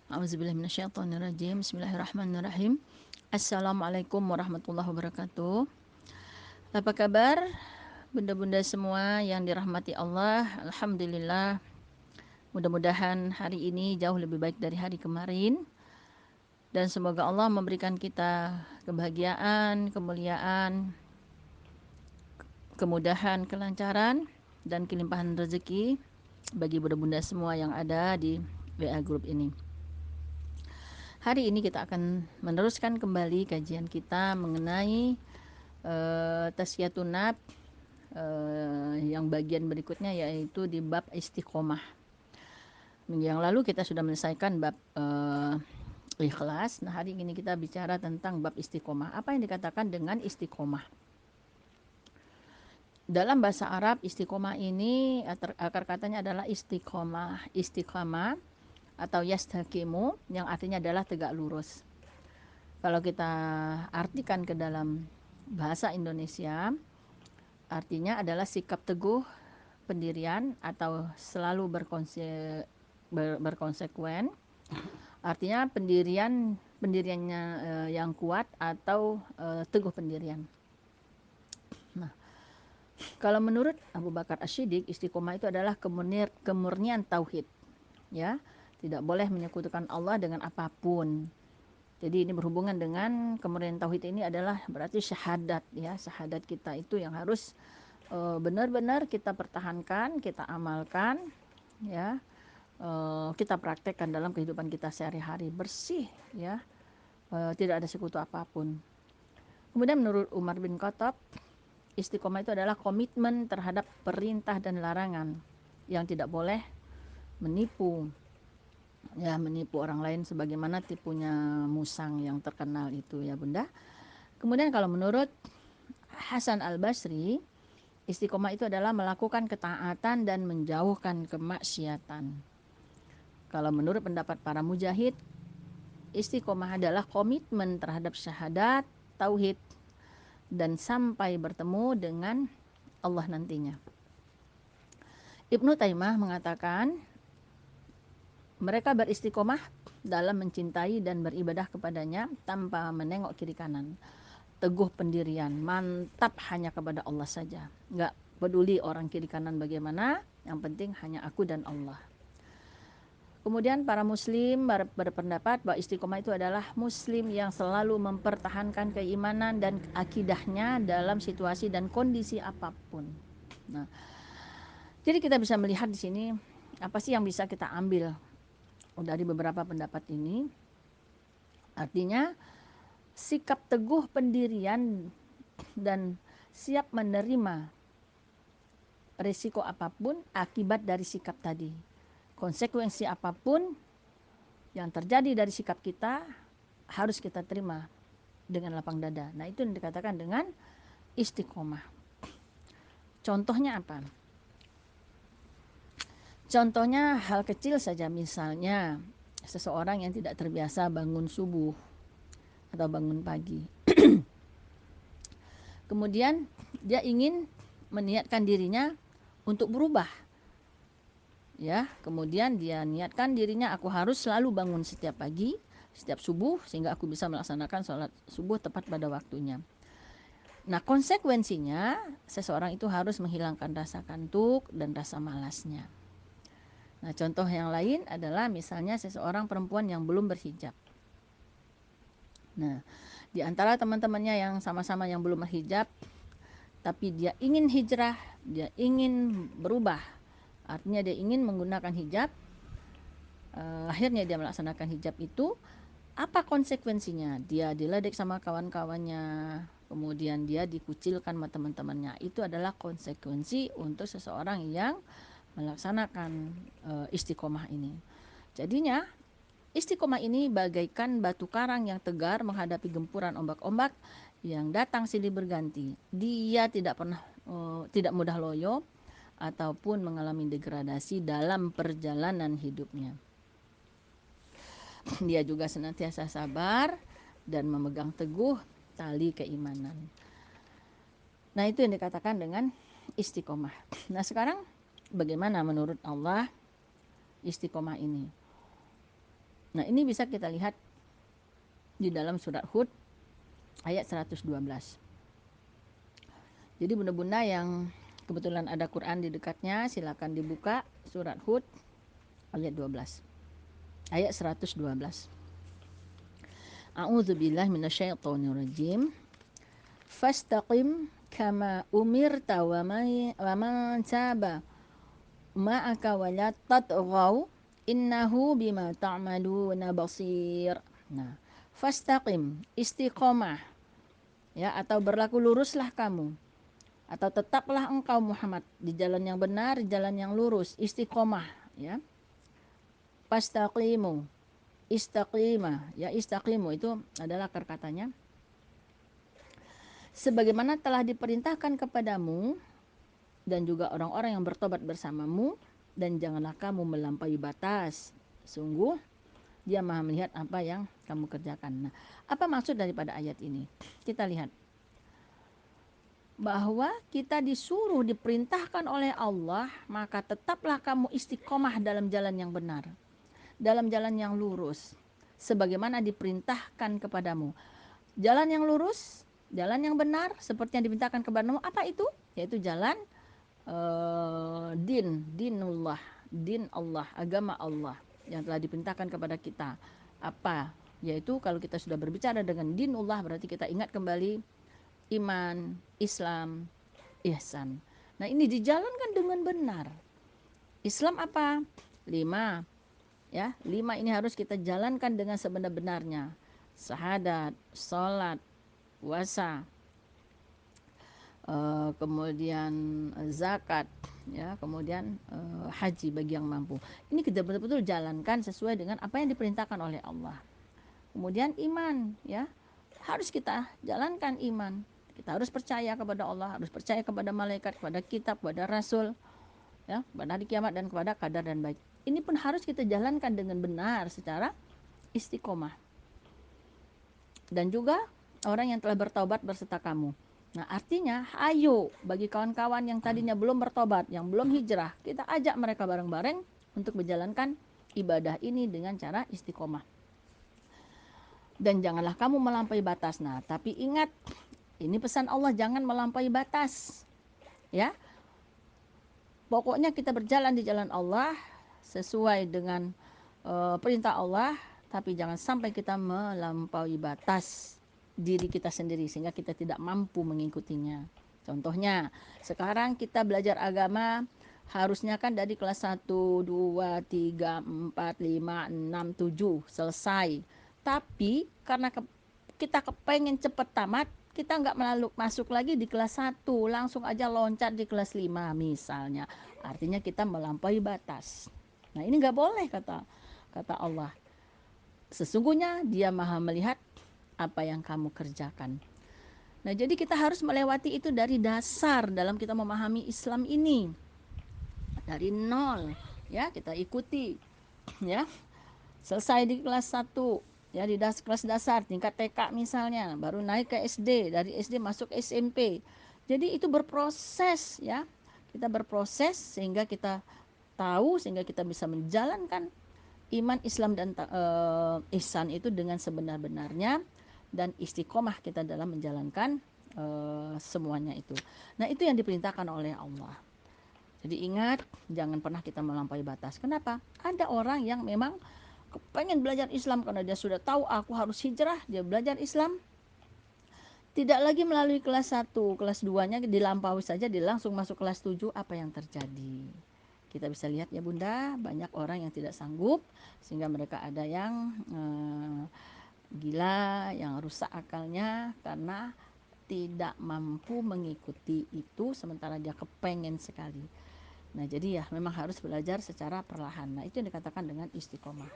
A'udzubillahi minasyaitonirrajim. Bismillahirrahmanirrahim. Assalamualaikum warahmatullahi wabarakatuh. Apa kabar bunda-bunda semua yang dirahmati Allah? Alhamdulillah. Mudah-mudahan hari ini jauh lebih baik dari hari kemarin. Dan semoga Allah memberikan kita kebahagiaan, kemuliaan, kemudahan, kelancaran, dan kelimpahan rezeki bagi bunda-bunda semua yang ada di WA Group ini. Hari ini kita akan meneruskan kembali kajian kita mengenai Tazkiyatun Nafs, yang bagian berikutnya yaitu di bab istiqomah. Minggu yang lalu kita sudah menyelesaikan bab ikhlas. Nah, hari ini kita bicara tentang bab istiqomah. Apa yang dikatakan dengan istiqomah? Dalam bahasa Arab, istiqomah ini akar katanya adalah istiqomah. Istiqomah atau yastaqimu yang artinya adalah tegak lurus. Kalau kita artikan ke dalam bahasa Indonesia, artinya adalah sikap teguh, pendirian atau selalu berkonsekuen. Artinya pendiriannya yang kuat atau teguh pendirian. Nah, kalau menurut Abu Bakar Asy-Siddiq, istiqomah itu adalah kemurnian tauhid, ya. Tidak boleh menyekutukan Allah dengan apapun. Jadi ini berhubungan dengan kemurnian tauhid ini adalah berarti syahadat, ya. Syahadat kita itu yang harus benar-benar kita pertahankan, kita amalkan, ya. Kita praktekkan dalam kehidupan kita sehari-hari, bersih, ya. Tidak ada sekutu apapun. Kemudian menurut Umar bin Khattab, istiqomah itu adalah komitmen terhadap perintah dan larangan yang tidak boleh menipu, ya, menipu orang lain sebagaimana tipunya musang yang terkenal itu, ya Bunda. Kemudian kalau menurut Hasan Al-Basri, istiqomah itu adalah melakukan ketaatan dan menjauhkan kemaksiatan. Kalau menurut pendapat para mujahid, istiqomah adalah komitmen terhadap syahadat, tauhid, dan sampai bertemu dengan Allah nantinya. Ibnu Taimiyah mengatakan, mereka beristiqomah dalam mencintai dan beribadah kepadanya tanpa menengok kiri kanan. Teguh pendirian, mantap hanya kepada Allah saja. Nggak peduli orang kiri kanan bagaimana, yang penting hanya aku dan Allah. Kemudian para muslim berpendapat bahwa istiqomah itu adalah muslim yang selalu mempertahankan keimanan dan akidahnya dalam situasi dan kondisi apapun. Nah, jadi kita bisa melihat di sini apa sih yang bisa kita ambil dari beberapa pendapat ini. Artinya sikap teguh pendirian dan siap menerima risiko apapun akibat dari sikap tadi. Konsekuensi apapun yang terjadi dari sikap kita harus kita terima dengan lapang dada. Nah, itu yang dikatakan dengan istiqomah. Contohnya apa? Contohnya hal kecil saja, misalnya seseorang yang tidak terbiasa bangun subuh atau bangun pagi. Kemudian dia ingin meniatkan dirinya untuk berubah. Ya, kemudian dia niatkan dirinya, aku harus selalu bangun setiap pagi, setiap subuh sehingga aku bisa melaksanakan sholat subuh tepat pada waktunya. Nah, konsekuensinya seseorang itu harus menghilangkan rasa kantuk dan rasa malasnya. Nah, contoh yang lain adalah misalnya seseorang perempuan yang belum berhijab. Nah, di antara teman-temannya yang sama-sama yang belum berhijab, tapi dia ingin hijrah, dia ingin berubah. Artinya dia ingin menggunakan hijab, akhirnya dia melaksanakan hijab itu. Apa konsekuensinya? Dia diledek sama kawan-kawannya, kemudian dia dikucilkan sama teman-temannya. Itu adalah konsekuensi untuk seseorang yang melaksanakan istiqomah ini. Jadinya istiqomah ini bagaikan batu karang yang tegar menghadapi gempuran ombak-ombak yang datang silih berganti. Dia tidak pernah tidak mudah loyo ataupun mengalami degradasi dalam perjalanan hidupnya. Dia juga senantiasa sabar dan memegang teguh tali keimanan. Nah, itu yang dikatakan dengan istiqomah. Nah, sekarang bagaimana menurut Allah istiqomah ini? Nah, ini bisa kita lihat di dalam surat Hud ayat 112. Jadi bunda-bunda yang kebetulan ada Quran di dekatnya, silakan dibuka surat Hud ayat 12. Ayat 112. A'udzubillahi minasyaitonirrajim. Fastaqim kama umirta wa man taba ma'aka wa la tatghaw innahu bima ta'maluna basir. Nah, fastaqim, istiqomah, ya, atau berlaku luruslah kamu, atau tetaplah engkau Muhammad di jalan yang benar, di jalan yang lurus, istiqomah, ya. Fastaqimu, istaqimah, ya, istaqimu itu adalah akar katanya. Sebagaimana telah diperintahkan kepadamu dan juga orang-orang yang bertobat bersamamu, dan janganlah kamu melampaui batas. Sungguh Dia Maha melihat apa yang kamu kerjakan. Nah, apa maksud daripada ayat ini? Kita lihat bahwa kita disuruh, diperintahkan oleh Allah, maka tetaplah kamu istiqomah dalam jalan yang benar, dalam jalan yang lurus, sebagaimana diperintahkan kepadamu. Jalan yang lurus, jalan yang benar, seperti yang diperintahkan kepadamu, apa itu? Yaitu jalan dinullah, din Allah, agama Allah yang telah diperintahkan kepada kita. Apa? Yaitu kalau kita sudah berbicara dengan dinullah, berarti kita ingat kembali iman, Islam, ihsan. Nah, ini dijalankan dengan benar. Islam apa? 5. Ya, 5 ini harus kita jalankan dengan sebenar-benarnya. Syahadat, salat, puasa, kemudian zakat, ya, kemudian haji bagi yang mampu. Ini kita betul-betul jalankan sesuai dengan apa yang diperintahkan oleh Allah. Kemudian iman, ya, harus kita jalankan iman. Kita harus percaya kepada Allah, harus percaya kepada malaikat, kepada kitab, kepada rasul, ya, pada hari kiamat, dan kepada qadar dan baik. Ini pun harus kita jalankan dengan benar secara istiqomah. Dan juga orang yang telah bertaubat berserta kamu. Nah, artinya ayo bagi kawan-kawan yang tadinya belum bertobat, yang belum hijrah, kita ajak mereka bareng-bareng untuk menjalankan ibadah ini dengan cara istiqomah. Dan janganlah kamu melampaui batas. Nah, tapi ingat, ini pesan Allah, jangan melampaui batas. Ya. Pokoknya kita berjalan di jalan Allah sesuai dengan perintah Allah, tapi jangan sampai kita melampaui batas diri kita sendiri sehingga kita tidak mampu mengikutinya. Contohnya, sekarang kita belajar agama harusnya kan dari kelas 1, 2, 3, 4, 5, 6, 7 selesai. Tapi karena kita kepengen cepat tamat, kita nggak masuk lagi di kelas 1, langsung aja loncat di kelas 5 misalnya. Artinya kita melampaui batas. Nah, ini nggak boleh, kata Allah. Sesungguhnya Dia Maha melihat apa yang kamu kerjakan. Nah, jadi kita harus melewati itu dari dasar dalam kita memahami Islam ini. Dari nol, ya, kita ikuti, ya. Selesai di kelas 1, ya, di kelas dasar tingkat TK misalnya, baru naik ke SD, dari SD masuk SMP. Jadi itu berproses, ya. Kita berproses sehingga kita tahu, sehingga kita bisa menjalankan iman, Islam, dan ihsan itu dengan sebenar-benarnya, dan istiqomah kita dalam menjalankan semuanya itu. Nah, itu yang diperintahkan oleh Allah. Jadi ingat, jangan pernah kita melampaui batas. Kenapa? Ada orang yang memang pengen belajar Islam karena dia sudah tahu aku harus hijrah, dia belajar Islam. Tidak lagi melalui kelas 1, kelas 2-nya dilampaui saja, dia langsung masuk kelas 7, apa yang terjadi? Kita bisa lihat, ya Bunda, banyak orang yang tidak sanggup sehingga mereka ada yang gila, yang rusak akalnya karena tidak mampu mengikuti itu sementara dia kepengen sekali. Nah, jadi ya memang harus belajar secara perlahan. Nah, itu yang dikatakan dengan istiqomah.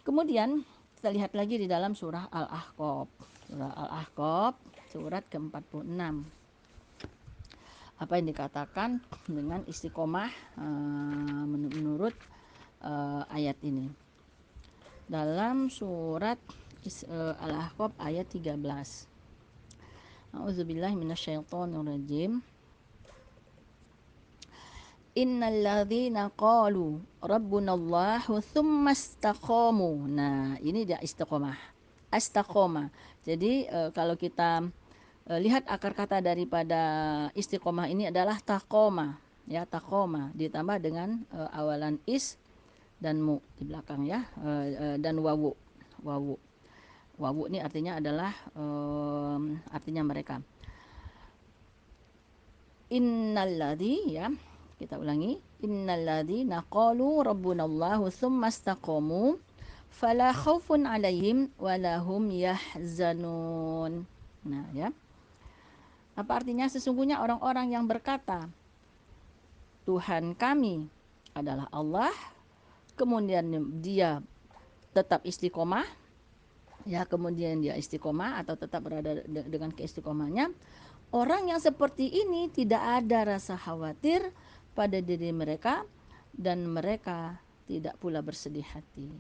Kemudian kita lihat lagi di dalam surah Al-Ahqaf. Surah Al-Ahqaf surat ke-46. Apa yang dikatakan dengan istiqomah menurut ayat ini? Dalam surat Al-Ahqaf ayat 13. A'udzubillahi minasyaitonirrajim. Innalladzina qalu rabbunallahu tsumma istaqamu. Nah, ini dia istiqomah. Astaqoma. Jadi kalau kita lihat akar kata daripada istiqomah ini adalah taqoma, ya, taqoma ditambah dengan awalan is dan mu di belakang, ya, dan wawu. Wawu. Wawu ini artinya adalah artinya mereka. Innalladzi, ya, kita ulangi. Innalladzina qalu rabbunallahu tsumma istaqamu fala khaufun 'alaihim wala hum yahzanun. Nah, ya. Apa artinya? Sesungguhnya orang-orang yang berkata, Tuhan kami adalah Allah, kemudian dia tetap istiqomah, ya, kemudian dia istiqomah atau tetap berada dengan keistiqomahnya. Orang yang seperti ini tidak ada rasa khawatir pada diri mereka dan mereka tidak pula bersedih hati.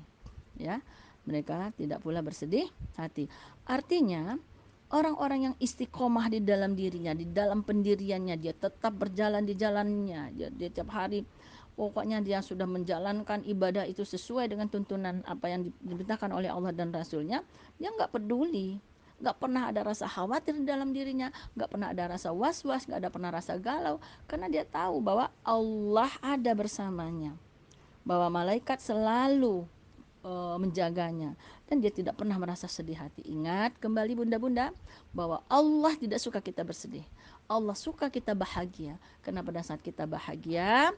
Ya, mereka tidak pula bersedih hati. Artinya, orang-orang yang istiqomah di dalam dirinya, di dalam pendiriannya, dia tetap berjalan di jalannya, dia tiap hari pokoknya dia sudah menjalankan ibadah itu sesuai dengan tuntunan apa yang diperintahkan oleh Allah dan Rasulnya, dia nggak peduli, nggak pernah ada rasa khawatir di dalam dirinya, nggak pernah ada rasa was-was, nggak ada pernah rasa galau, karena dia tahu bahwa Allah ada bersamanya, bahwa malaikat selalu menjaganya, dan dia tidak pernah merasa sedih hati. Ingat kembali bunda-bunda bahwa Allah tidak suka kita bersedih, Allah suka kita bahagia, karena pada saat kita bahagia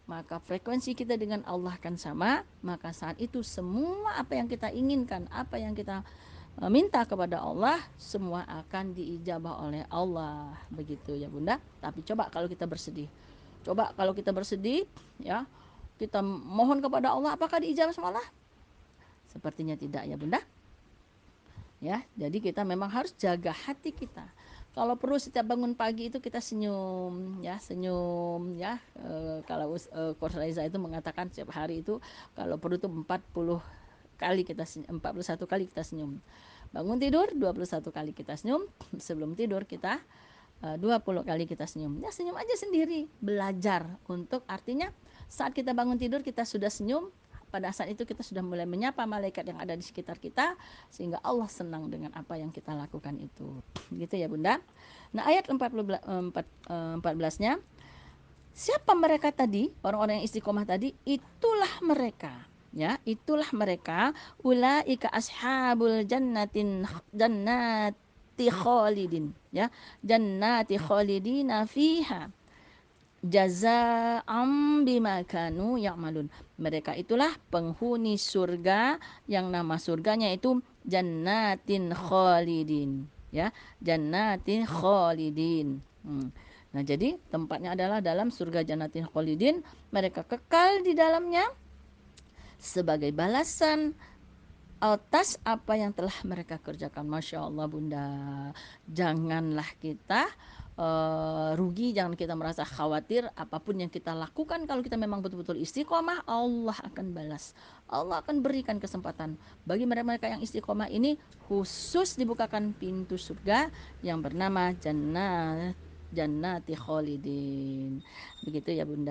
maka frekuensi kita dengan Allah akan sama, maka saat itu semua apa yang kita inginkan, apa yang kita minta kepada Allah, semua akan diijabah oleh Allah, begitu ya bunda. Tapi coba kalau kita bersedih, ya, kita mohon kepada Allah, apakah diijabah sama Allah? Sepertinya tidak ya bunda. Ya, jadi kita memang harus jaga hati kita. Kalau perlu setiap bangun pagi itu kita senyum, ya, senyum, ya. Kalau Coach Raiza itu mengatakan setiap hari itu kalau perlu itu 40 kali kita senyum, 41 kali kita senyum. Bangun tidur 21 kali kita senyum, sebelum tidur kita 20 kali kita senyum. Ya, senyum aja sendiri, belajar untuk, artinya saat kita bangun tidur kita sudah senyum, pada saat itu kita sudah mulai menyapa malaikat yang ada di sekitar kita, sehingga Allah senang dengan apa yang kita lakukan itu. Gitu ya bunda. Nah, ayat 14-nya, siapa mereka tadi, orang-orang yang istiqomah tadi? Itulah mereka, ya, itulah mereka, ulaika ashabul jannati khalidin, ya, jannati khalidina fiha jazaa'am bima kanu ya'malun. Mereka itulah penghuni surga, yang nama surganya itu jannatin khalidin, ya, jannatin khalidin. Nah, jadi tempatnya adalah dalam surga jannatin khalidin, mereka kekal di dalamnya sebagai balasan atas apa yang telah mereka kerjakan. Masya Allah bunda, janganlah kita rugi, jangan kita merasa khawatir. Apapun yang kita lakukan, kalau kita memang betul-betul istiqomah, Allah akan balas, Allah akan berikan kesempatan. Bagi mereka yang istiqomah ini khusus dibukakan pintu surga yang bernama jannati khalidin. Begitu ya bunda.